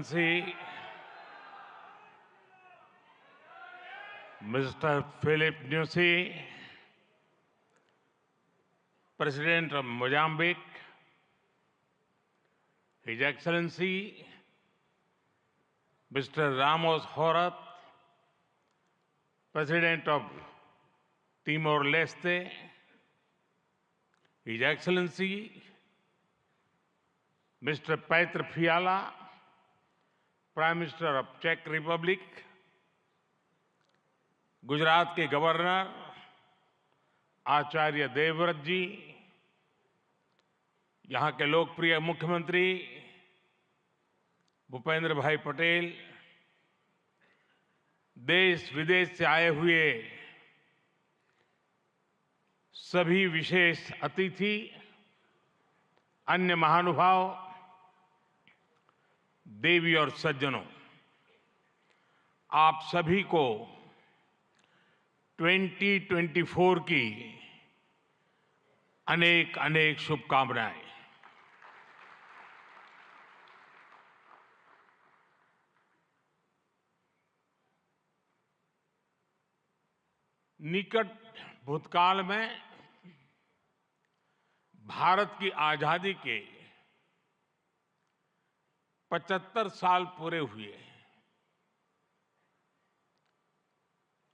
Excellency, Mr. Philip Nyusi, President of Mozambique, His Excellency, Mr. Ramos Horat, President of Timor-Leste, His Excellency, Mr. Petr Fiala, Prime Minister of Czech Republic, Gujarat के governor Acharya Devvrat जी, यहाँ के लोकप्रिय मुख्यमंत्री भूपेंद्र भाई पटेल, देश विदेश से आए हुए सभी विशेष अतिथि, अन्य महानुभाव, देवी और सज्जनों, आप सभी को 2024 की अनेक अनेक शुभकामनाएं। निकट भूतकाल में भारत की आजादी के 75 साल पूरे हुए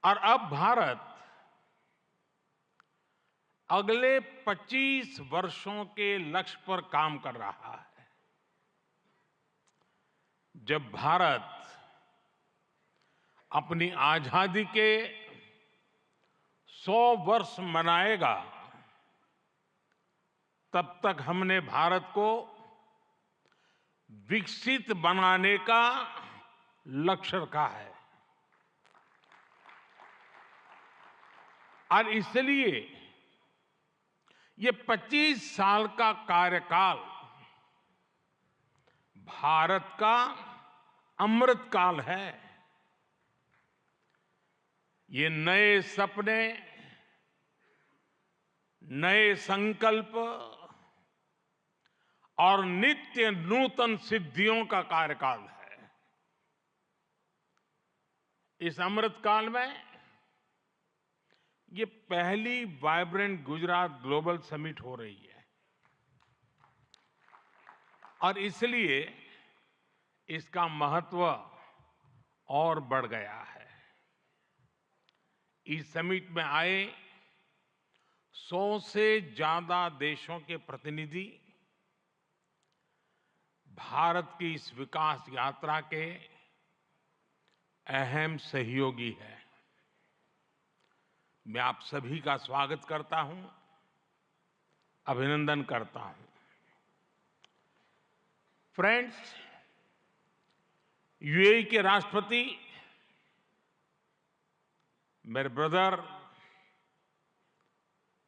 और अब भारत अगले 25 वर्षों के लक्ष्य पर काम कर रहा है। जब भारत अपनी आजादी के 100 वर्ष मनाएगा, तब तक हमने भारत को विकसित बनाने का लक्ष्य रखा है और इसलिए ये 25 साल का कार्यकाल भारत का अमृत काल है। ये नए सपने, नए संकल्प और नित्य नूतन सिद्धियों का कार्यकाल है। इस अमृत काल में ये पहली वाइब्रेंट गुजरात ग्लोबल समिट हो रही है और इसलिए इसका महत्व और बढ़ गया है। इस समिट में आए 100 से ज्यादा देशों के प्रतिनिधि भारत की इस विकास यात्रा के अहम सहयोगी हैं। मैं आप सभी का स्वागत करता हूं, अभिनंदन करता हूं। फ्रेंड्स, यूएई के राष्ट्रपति मेरे brother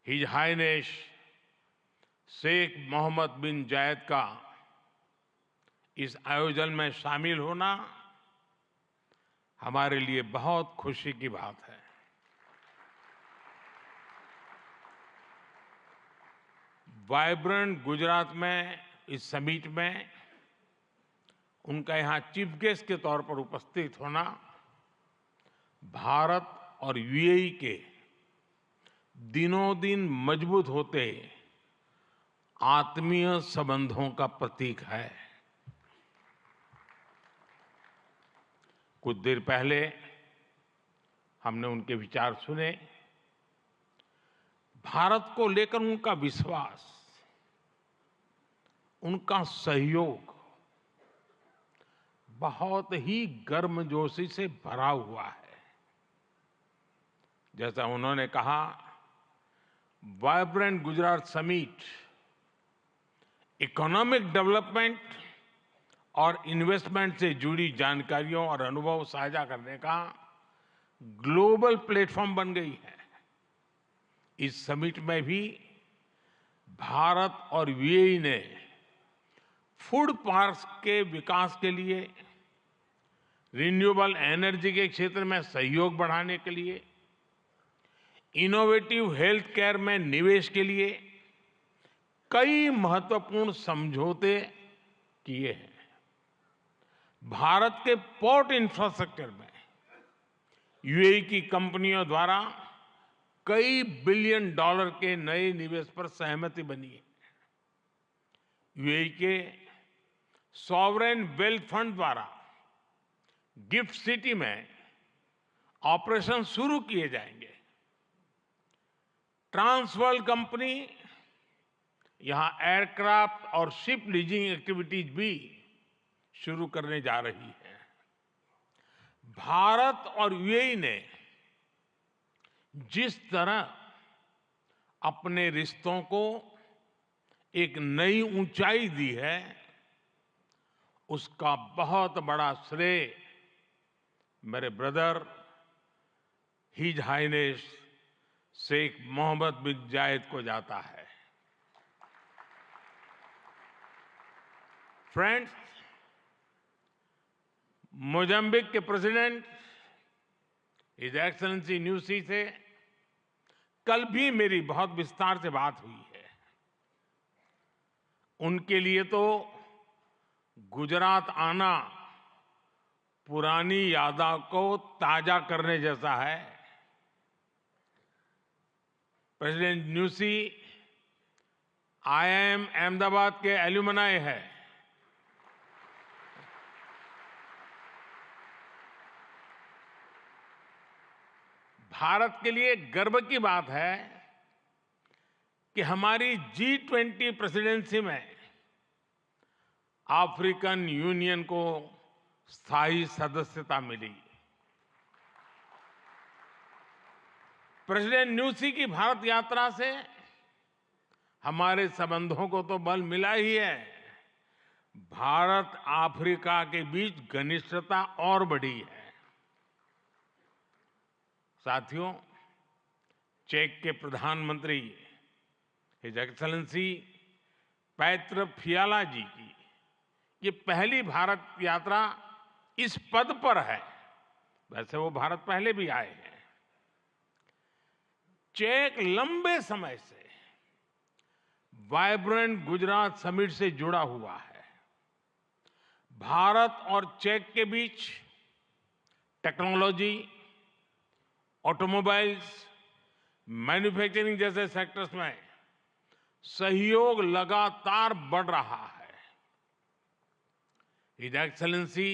his highness Sheikh Mohammed bin Zayed का इस आयोजन में शामिल होना हमारे लिए बहुत खुशी की बात है। वाइब्रेंट गुजरात में इस समिट में उनका यहां चीफ गेस्ट के तौर पर उपस्थित होना भारत और यूएई के दिनों दिन मजबूत होते आत्मीय संबंधों का प्रतीक है। कुछ देर पहले हमने उनके विचार सुने। भारत को लेकर उनका विश्वास, उनका सहयोग बहुत ही गर्मजोशी से भरा हुआ है। जैसा उन्होंने कहा, vibrant Gujarat summit economic development और इन्वेस्टमेंट से जुड़ी जानकारियों और अनुभव साझा करने का ग्लोबल प्लेटफॉर्म बन गई है। इस समिट में भी भारत और यूएई ने फूड पार्क्स के विकास के लिए, रिन्यूएबल एनर्जी के क्षेत्र में सहयोग बढ़ाने के लिए, इनोवेटिव हेल्थ केयर में निवेश के लिए कई महत्वपूर्ण समझौते किए हैं। भारत के पोर्ट इंफ्रास्ट्रक्चर में यूएई की कंपनियों द्वारा कई बिलियन डॉलर के नए निवेश पर सहमति बनी है। यूएई के सॉवरेन वेल्थ फंड द्वारा गिफ्ट सिटी में ऑपरेशन शुरू किए जाएंगे। ट्रांसवर्ल्ड कंपनी यहां एयरक्राफ्ट और शिप लीजिंग एक्टिविटीज भी शुरू करने जा रही है। भारत और यूएई ने जिस तरह अपने रिश्तों को एक नई ऊंचाई दी है, उसका बहुत बड़ा श्रेय मेरे brother his highness Sheikh Mohammed bin Zayed को जाता है। फ्रेंड्स, मोजाम्बिक के प्रेसिडेंट हिज एक्सेलेंसी न्यूसी से कल भी मेरी बहुत विस्तार से बात हुई है। उनके लिए तो गुजरात आना पुरानी यादों को ताजा करने जैसा है। प्रेसिडेंट न्यूसी आईआईएम अहमदाबाद के एल्यूमनाई है। भारत के लिए गर्व की बात है कि हमारी G20 प्रेसिडेंसी में अफ्रीकन यूनियन को स्थायी सदस्यता मिली। प्रेसिडेंट न्यूसी की भारत यात्रा से हमारे संबंधों को तो बल मिला ही है, भारत अफ्रीका के बीच घनिष्ठता और बढ़ी है। साथियों, चेक के प्रधानमंत्री हिज एक्सेलेंसी पैत्र फियाला जी की ये पहली भारत यात्रा इस पद पर है। वैसे वो भारत पहले भी आए हैं। चेक लंबे समय से वाइब्रेंट गुजरात समिट से जुड़ा हुआ है। भारत और चेक के बीच टेक्नोलॉजी, ऑटोमोबाइल्स, मैन्युफैक्चरिंग जैसे सेक्टर्स में सहयोग लगातार बढ़ रहा है। हिज एक्सेलेंसी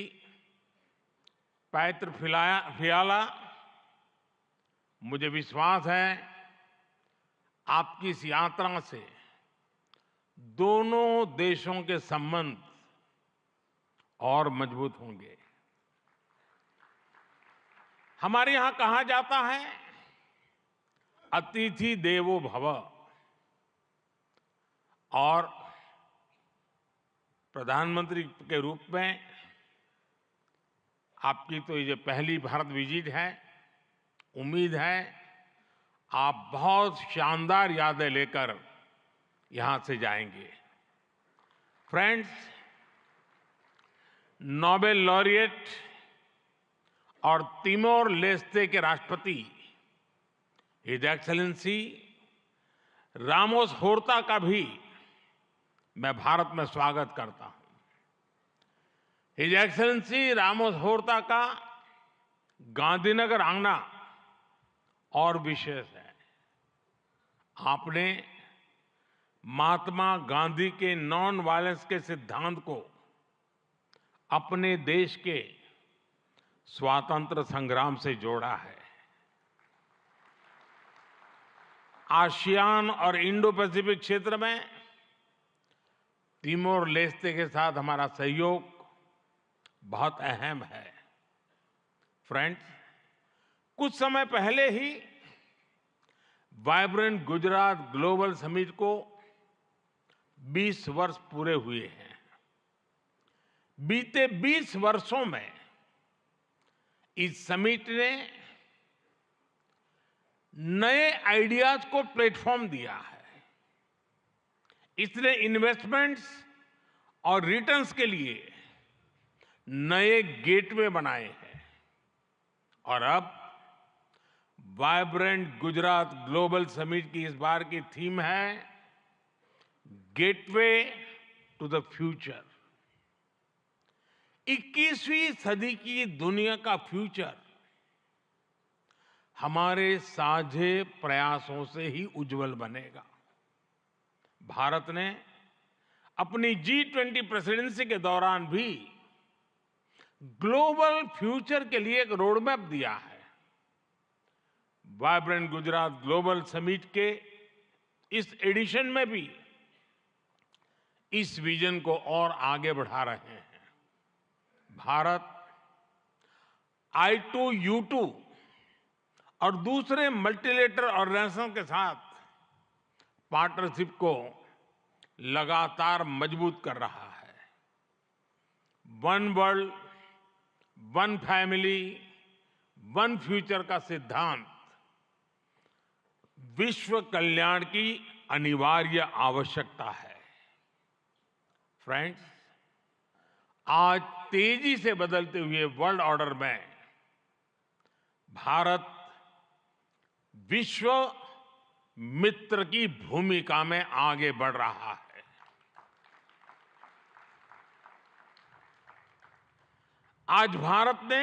पैत्र फियाला, मुझे विश्वास है आपकी इस यात्रा से दोनों देशों के संबंध और मजबूत होंगे। हमारे यहां कहा जाता है अतिथि देवो भव, और प्रधानमंत्री के रूप में आपकी तो ये पहली भारत विजिट है। उम्मीद है आप बहुत शानदार यादें लेकर यहां से जाएंगे। फ्रेंड्स, नोबेल लॉरिएट और तिमोर लेस्ते के राष्ट्रपति हिज एक्सेलेंसी रामोस होर्ता का भी मैं भारत में स्वागत करता हूं। हिज एक्सेलेंसी रामोस होर्ता का गांधीनगर आना और विशेष है। आपने महात्मा गांधी के नॉन वायलेंस के सिद्धांत को अपने देश के स्वातंत्र संग्राम से जोड़ा है। आसियान और इंडो पैसिफिक क्षेत्र में तिमोर लेस्ते के साथ हमारा सहयोग बहुत अहम है। फ्रेंड्स, कुछ समय पहले ही वाइब्रेंट गुजरात ग्लोबल समिट को 20 वर्ष पूरे हुए हैं। बीते 20 वर्षों में इस समिट ने नए आइडियाज को प्लेटफॉर्म दिया है। इसने इन्वेस्टमेंट्स और रिटर्न्स के लिए नए गेटवे बनाए हैं। और अब वाइब्रेंट गुजरात ग्लोबल समिट की इस बार की थीम है गेटवे टू द फ्यूचर। 21वीं सदी की दुनिया का फ्यूचर हमारे साझे प्रयासों से ही उज्जवल बनेगा। भारत ने अपनी G20 प्रेसिडेंसी के दौरान भी ग्लोबल फ्यूचर के लिए एक रोड मैप दिया है। वाइब्रेंट गुजरात ग्लोबल समिट के इस एडिशन में भी इस विजन को और आगे बढ़ा रहे हैं। भारत I2U2 और दूसरे मल्टीलेटरल ऑर्गेनाइजेशन के साथ पार्टनरशिप को लगातार मजबूत कर रहा है। One world, one family, one future का सिद्धांत विश्व कल्याण की अनिवार्य आवश्यकता है। फ्रेंड्स, आज तेजी से बदलते हुए वर्ल्ड ऑर्डर में भारत विश्व मित्र की भूमिका में आगे बढ़ रहा है। आज भारत ने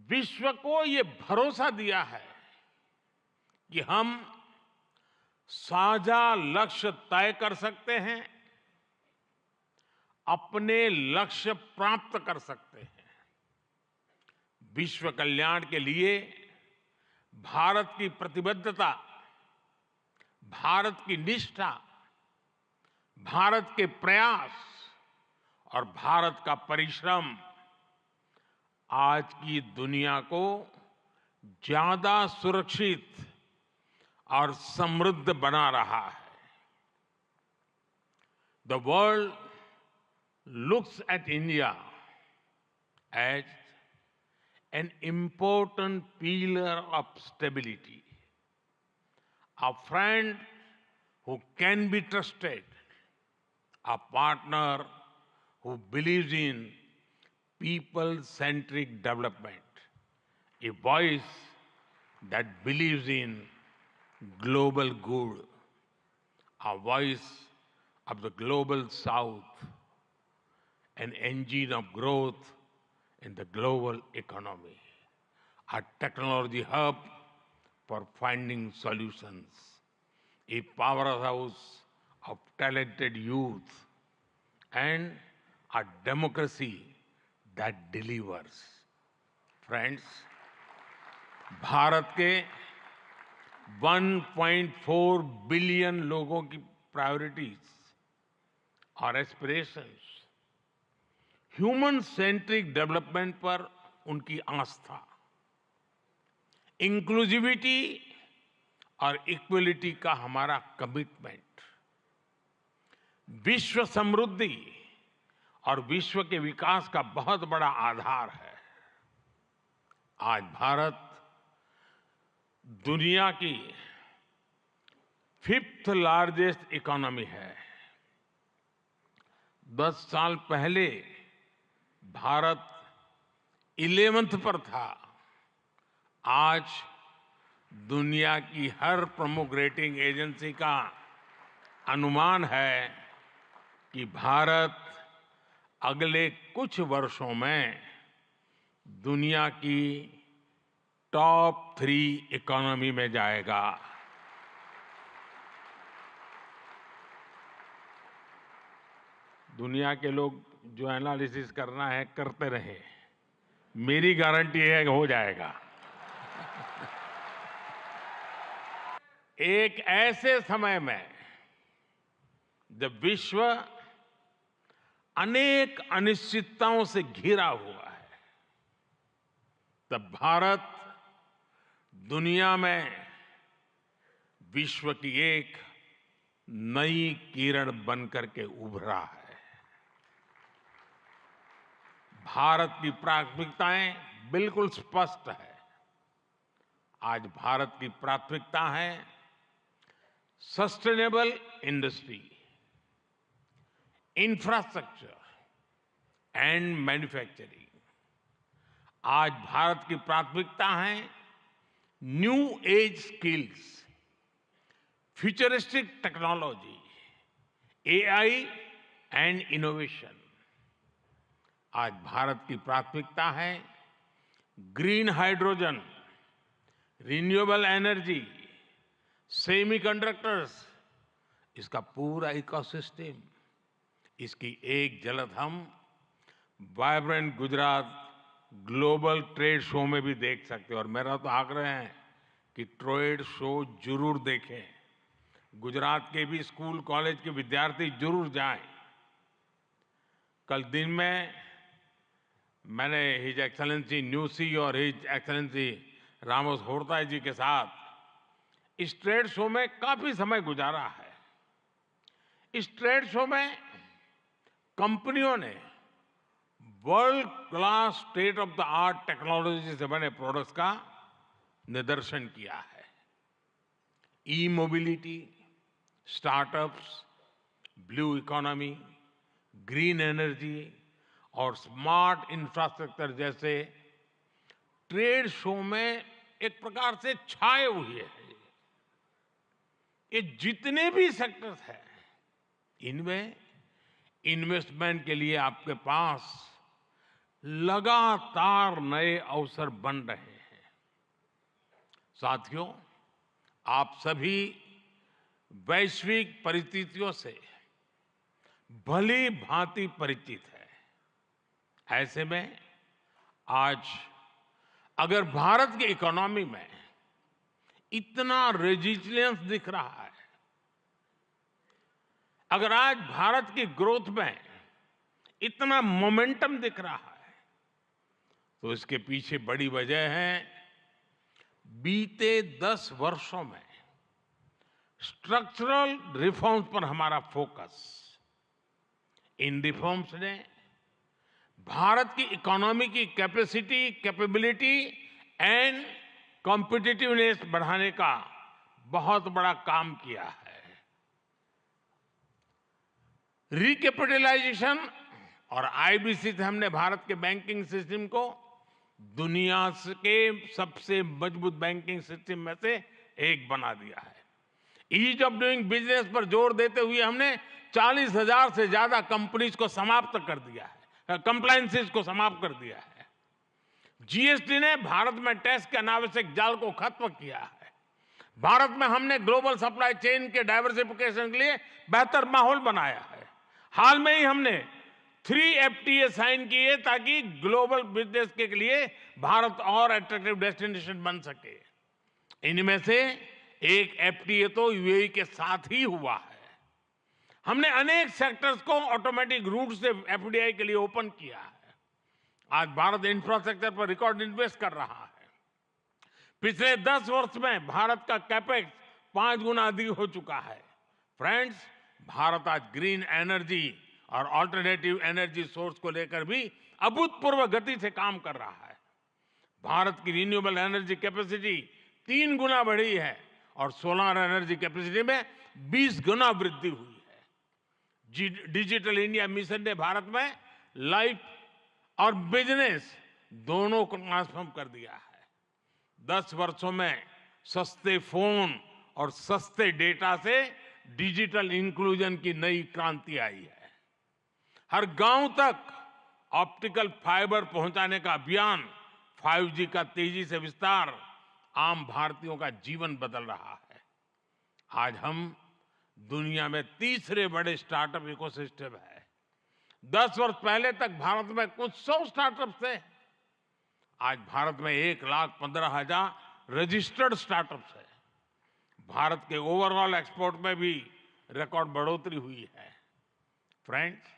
विश्व को ये भरोसा दिया है कि हम साझा लक्ष्य तय कर सकते हैं, अपने लक्ष्य प्राप्त कर सकते हैं। विश्व कल्याण के लिए भारत की प्रतिबद्धता, भारत की निष्ठा, भारत के प्रयास और भारत का परिश्रम आज की दुनिया को ज्यादा सुरक्षित और समृद्ध बना रहा है। The world looks at India as an important pillar of stability, a friend who can be trusted, a partner who believes in people-centric development, a voice that believes in global good, a voice of the global South, an engine of growth in the global economy, a technology hub for finding solutions, a powerhouse of talented youth, and a democracy that delivers. Friends, Bharat के 1.4 billion लोगों की priorities और aspirations, human centric development पर उनकी आस्था, inclusivity और equality का हमारा commitment, विश्व समृद्धि और विश्व के विकास का बहुत बड़ा आधार है। आज भारत दुनिया की 5th लार्जेस्ट इकोनॉमी है। 10 साल पहले भारत 11th पर था। आज दुनिया की हर प्रमुख रेटिंग एजेंसी का अनुमान है कि भारत अगले कुछ वर्षों में दुनिया की टॉप 3 इकोनॉमी में जाएगा। दुनिया के लोग जो एनालिसिस करना है करते रहे, मेरी गारंटी है कि हो जाएगा। एक ऐसे समय में जब विश्व अनेक अनिश्चितताओं से घिरा हुआ है, तब भारत दुनिया में विश्व की एक नई किरण बनकर के उभरा है। भारत की प्राथमिकताएं बिल्कुल स्पष्ट है। आज भारत की प्राथमिकता है sustainable industry, infrastructure and manufacturing. आज भारत की प्राथमिकता है new age skills, futuristic technology, AI and innovation. आज भारत की प्राथमिकता है green hydrogen, renewable energy, semiconductors, इसका पूरा इकोसिस्टम। इसकी एक झलक हम vibrant Gujarat global trade show में भी देख सकते हैं। और मेरा तो आग्रह है कि ट्रेड शो जरूर देखें। गुजरात के भी स्कूल कॉलेज के विद्यार्थी जरूर जाएं। कल दिन में मैंने हिज एक्सेलेंसी न्यूसी और हिज एक्सेलेंसी रामोस होर्ता जी के साथ इस ट्रेड शो में काफी समय गुजारा है। इस ट्रेड शो में कंपनियों ने world class state of the art technology से बने प्रोडक्ट्स का निदर्शन किया है। E mobility, startups, blue economy, green energy और स्मार्ट इंफ्रास्ट्रक्चर जैसे ट्रेड शो में एक प्रकार से छाए हुए हैं। ये जितने भी सेक्टर्स हैं, इनमें इन्वेस्टमेंट के लिए आपके पास लगातार नए अवसर बन रहे हैं। साथियों, आप सभी वैश्विक परिस्थितियों से भली भांति परिचित है। ऐसे में आज अगर भारत की इकोनॉमी में इतना रेजिलियंस दिख रहा है, अगर आज भारत की ग्रोथ में इतना मोमेंटम दिख रहा है, तो इसके पीछे बड़ी वजह है बीते 10 वर्षों में स्ट्रक्चरल रिफॉर्म्स पर हमारा फोकस। इन रिफॉर्म्स ने भारत की इकोनॉमी की कैपेसिटी, कैपेबिलिटी एंड कॉम्पिटिटिवनेस बढ़ाने का बहुत बड़ा काम किया है। रिकैपिटलाइजेशन और आईबीसी से हमने भारत के बैंकिंग सिस्टम को दुनिया के सबसे मजबूत बैंकिंग सिस्टम में से एक बना दिया है। ईज ऑफ डूइंग बिजनेस पर जोर देते हुए हमने 40,000 से ज्यादा कंपनीज को समाप्त कर दिया है, कंप्लायंसेस को समाप्त कर दिया है। जीएसटी ने भारत में टैक्स के अनावश्यक जाल को खत्म किया है। भारत में हमने ग्लोबल सप्लाई चेन के डाइवर्सिफिकेशन के लिए बेहतर माहौल बनाया है। हाल में ही हमने 3 FTA साइन किए ताकि ग्लोबल बिजनेस के लिए भारत और अट्रैक्टिव डेस्टिनेशन बन सके। इनमें से एक FTA तो यूएई के साथ ही हुआ है। हमने अनेक सेक्टर्स को ऑटोमेटिक रूट से FDI के लिए ओपन किया है। आज भारत इंफ्रास्ट्रक्चर पर रिकॉर्ड इन्वेस्ट कर रहा है। पिछले 10 वर्ष में भारत का कैपेक्स 5 गुना अधिक हो चुका है। फ्रेंड्स, भारत आज ग्रीन एनर्जी और ऑल्टरनेटिव एनर्जी सोर्स को लेकर भी अभूतपूर्व गति से काम कर रहा है। भारत की रिन्यूएबल एनर्जी कैपेसिटी 3 गुना बढ़ी है और सोलर एनर्जी कैपेसिटी में 20 गुना वृद्धि हुई है। डिजिटल इंडिया मिशन ने भारत में लाइफ और बिजनेस दोनों को ट्रांसफॉर्म कर दिया है। 10 वर्षों में सस्ते फोन और सस्ते डेटा से डिजिटल इंक्लूजन की नई क्रांति आई है। हर गांव तक ऑप्टिकल फाइबर पहुंचाने का अभियान, 5G का तेजी से विस्तार आम भारतीयों का जीवन बदल रहा है। आज हम दुनिया में तीसरे बड़े स्टार्टअप इकोसिस्टम है। 10 वर्ष पहले तक भारत में कुछ 100 स्टार्टअप थे। आज भारत में 1,15,000 रजिस्टर्ड स्टार्टअप्स है। भारत के ओवरऑल एक्सपोर्ट में भी रिकॉर्ड बढ़ोतरी हुई है। फ्रेंड्स,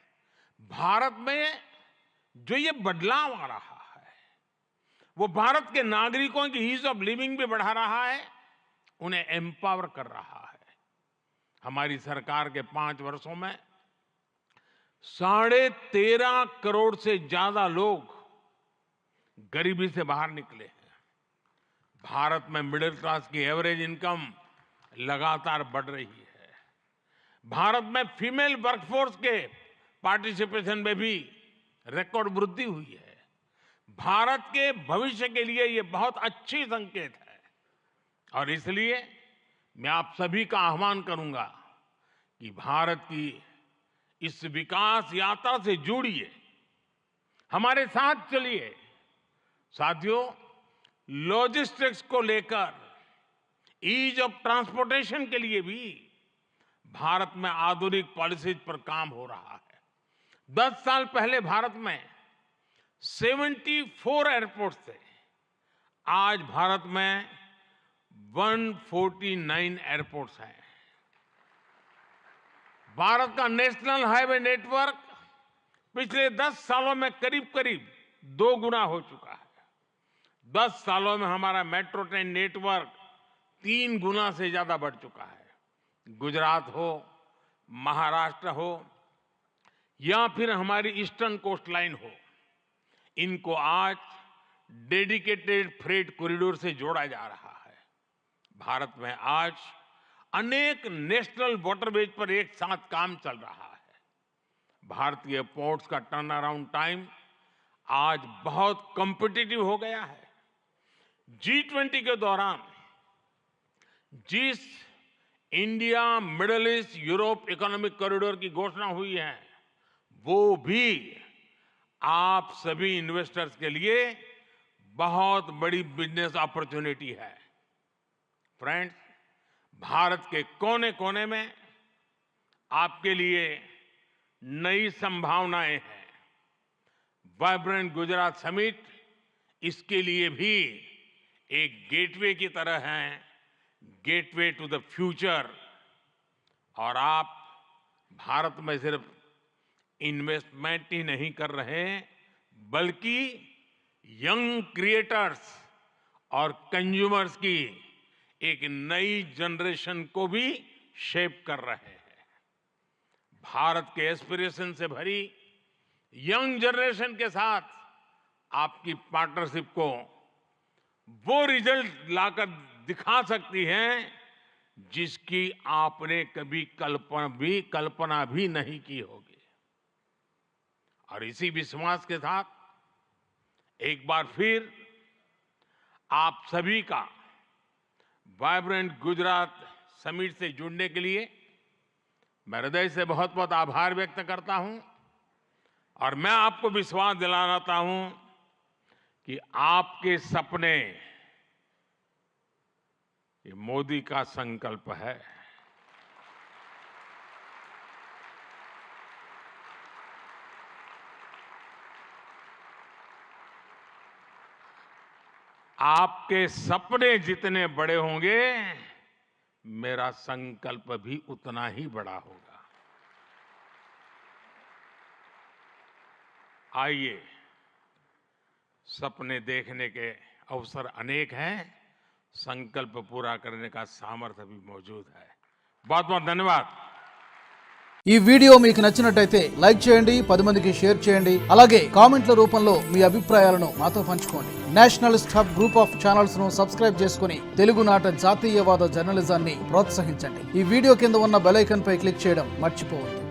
भारत में जो ये बदलाव आ रहा है, वो भारत के नागरिकों की ईज ऑफ लिविंग भी बढ़ा रहा है, उन्हें एम्पावर कर रहा है। हमारी सरकार के 5 वर्षों में 13.5 करोड़ से ज्यादा लोग गरीबी से बाहर निकले हैं। भारत में मिडिल क्लास की एवरेज इनकम लगातार बढ़ रही है। भारत में फीमेल वर्कफोर्स के पार्टिसिपेशन में भी रिकॉर्ड वृद्धि हुई है। भारत के भविष्य के लिए ये बहुत अच्छी संकेत है और इसलिए मैं आप सभी का आह्वान करूंगा कि भारत की इस विकास यात्रा से जुड़िए। हमारे साथ चलिए। साथियों, लॉजिस्टिक्स को लेकर ईज ऑफ ट्रांसपोर्टेशन के लिए भी भारत में आधुनिक पॉलिसीज पर काम हो रहा है। 10 साल पहले भारत में 74 एयरपोर्ट्स थे। आज भारत में 149 एयरपोर्ट्स हैं। भारत का नेशनल हाईवे नेटवर्क पिछले 10 सालों में करीब करीब 2 गुना हो चुका है। 10 सालों में हमारा मेट्रो ट्रेन नेटवर्क 3 गुना से ज्यादा बढ़ चुका है। गुजरात हो, महाराष्ट्र हो या फिर हमारी ईस्टर्न कोस्ट लाइन हो, इनको आज डेडिकेटेड फ्रेट कॉरिडोर से जोड़ा जा रहा है। भारत में आज अनेक नेशनल वाटरवेज पर एक साथ काम चल रहा है। भारतीय पोर्ट्स का टर्न अराउंड टाइम आज बहुत कॉम्पिटिटिव हो गया है। G20 के दौरान जिस India middle east Europe economic corridor की घोषणा हुई है, वो भी आप सभी इन्वेस्टर्स के लिए बहुत बड़ी बिजनेस अपॉर्चुनिटी है। फ्रेंड्स, भारत के कोने कोने में आपके लिए नई संभावनाएं हैं। वाइब्रेंट गुजरात समिट इसके लिए भी एक गेटवे की तरह है, गेटवे टू द फ्यूचर। और आप भारत में सिर्फ इन्वेस्टमेंट ही नहीं कर रहे, बल्कि यंग क्रिएटर्स और कंज्यूमर्स की एक नई जनरेशन को भी शेप कर रहे हैं। भारत के एस्पिरेशन से भरी यंग जनरेशन के साथ आपकी पार्टनरशिप को वो रिजल्ट लाकर दिखा सकती है जिसकी आपने कभी कल्पना भी नहीं की होगी। और इसी विश्वास के साथ एक बार फिर आप सभी का वाइब्रेंट गुजरात समिट से जुड़ने के लिए मैं हृदय से बहुत बहुत आभार व्यक्त करता हूं। और मैं आपको विश्वास दिलाना चाहता हूं कि आपके सपने ये मोदी का संकल्प है। आपके सपने जितने बड़े होंगे, मेरा संकल्प भी उतना ही बड़ा होगा। आइए, सपने देखने के अवसर अनेक हैं, संकल्प पूरा करने का सामर्थ्य भी मौजूद है। बहुत बहुत धन्यवाद। ఈ వీడియో మీకు నచ్చినట్టయితే లైక్ చేయండి, 10 మందికి షేర్ చేయండి. అలాగే కామెంట్ల రూపంలో మీ అభిప్రాయాలను మాతో పంచుకోండి. Nationalist hub group of channels ను సబ్స్క్రైబ్ చేసుకుని తెలుగునాట జాతీయవాద జర్నలిజాన్ని ప్రోత్సహించండి. ఈ వీడియో కింద ఉన్న బెల్ ఐకాన్ పై క్లిక్ చేయడం మర్చిపోవద్దు.